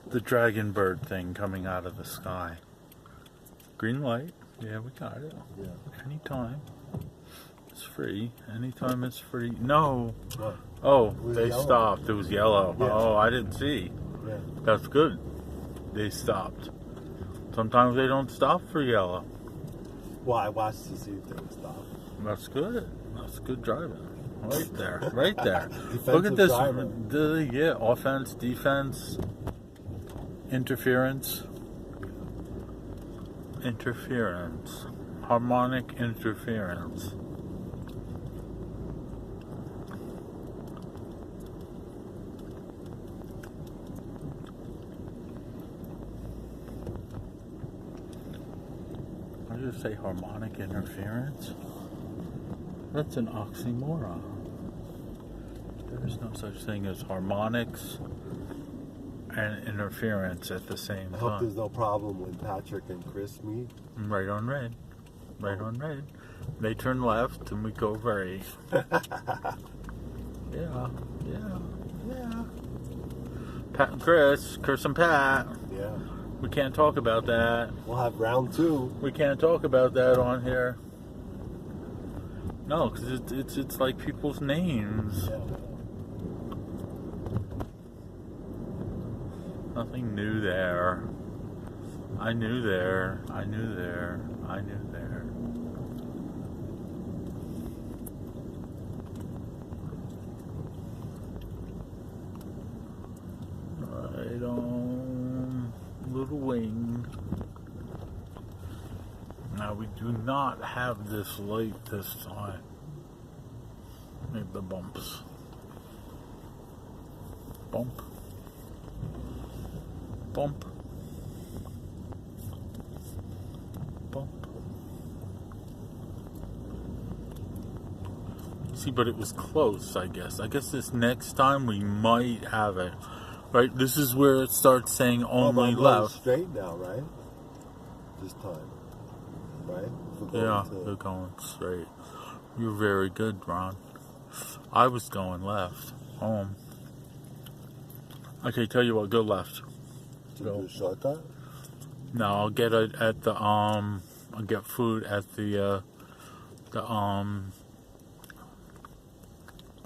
the dragon bird thing coming out of the sky. Green light. Yeah, we got it. Yeah. Anytime. It's free. Anytime it's free. No. What? Oh, they yellow. stopped. It was yellow. Yeah. Oh, I didn't see. Yeah. That's good. They stopped. Sometimes they don't stop for yellow. Well, I watched to see if they would stop. That's good. That's good driving. Right there. Right there. Defensive Look at this. driver. Yeah, offense, defense, interference. Interference. Harmonic interference. I just say harmonic interference. That's an oxymoron. There is no such thing as harmonics and interference at the same I hope time. there's no problem when Patrick and Chris meet. Right on red. Right on red. They turn left and we go right. Yeah. Pat and Chris and Pat. Yeah. We can't talk about that. We'll have round 2. We can't talk about that on here. No, because it's like people's names. Yeah. Nothing new there. I knew there. Right on, little wing. Now we do not have this light this time. Maybe the bumps. Bump. Bump. Bump. See, but it was close, I guess. I guess this next time we might have it. Right? This is where it starts saying only I'm going left. straight now, right? This time. Right? You're going straight. You're very good, Ron. I was going left. Home. Okay, tell you what, go left. To do a shortcut? No, I'll get it at the I'll get food at the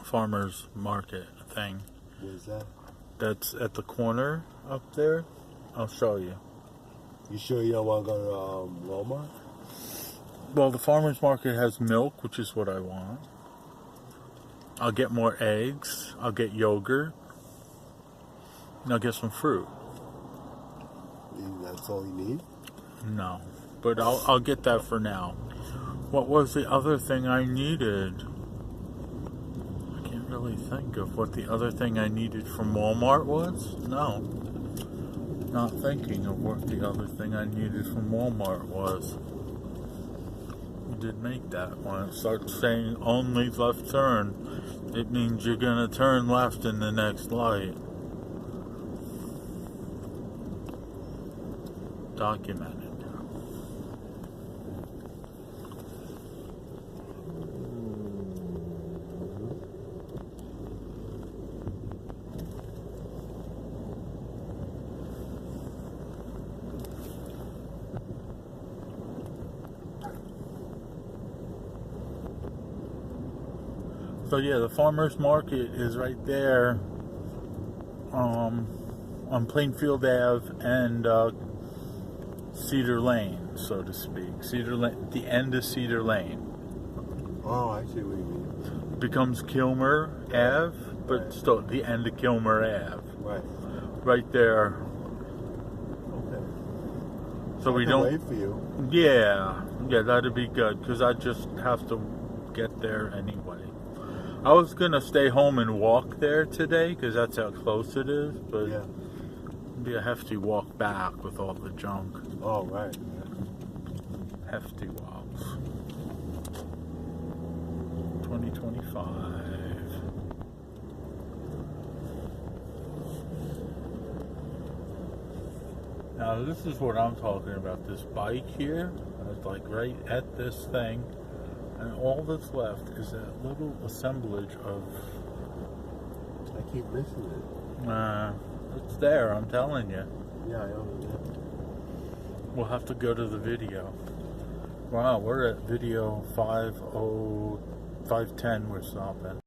farmer's market thing. Where's that? That's at the corner up there. I'll show you. You sure you don't want to go to Walmart? Well, the farmer's market has milk, which is what I want. I'll get more eggs. I'll get yogurt. And I'll get some fruit. That's all you need? No, but I'll get that for now. What was the other thing I needed? I can't really think of what the other thing I needed from Walmart was. No, not thinking of what the other thing I needed from Walmart was. We did make that when it starts saying only left turn. It means you're gonna turn left in the next light. Documented. So yeah, the farmer's market is right there on Plainfield Ave and Cedar Lane, so to speak. Cedar Lane, the end of Cedar Lane. Oh, I see what you mean. Becomes Kilmer Ave, but Right. still the end of Kilmer Ave. Right. Right there. Okay. So we I can don't. wait for you. Yeah, that'd be good because I just have to get there anyway. I was gonna stay home and walk there today because that's how close it is, but Yeah. it'd be a hefty walk back with all the junk. Oh, right. Hefty walks. 2025. Now this is what I'm talking about. This bike here, it's like right at this thing, and all that's left is that little assemblage of. I keep missing it. It's there, I'm telling you. Yeah, I know. We'll have to go to the video. Wow, we're at video 5:10. We're stopping.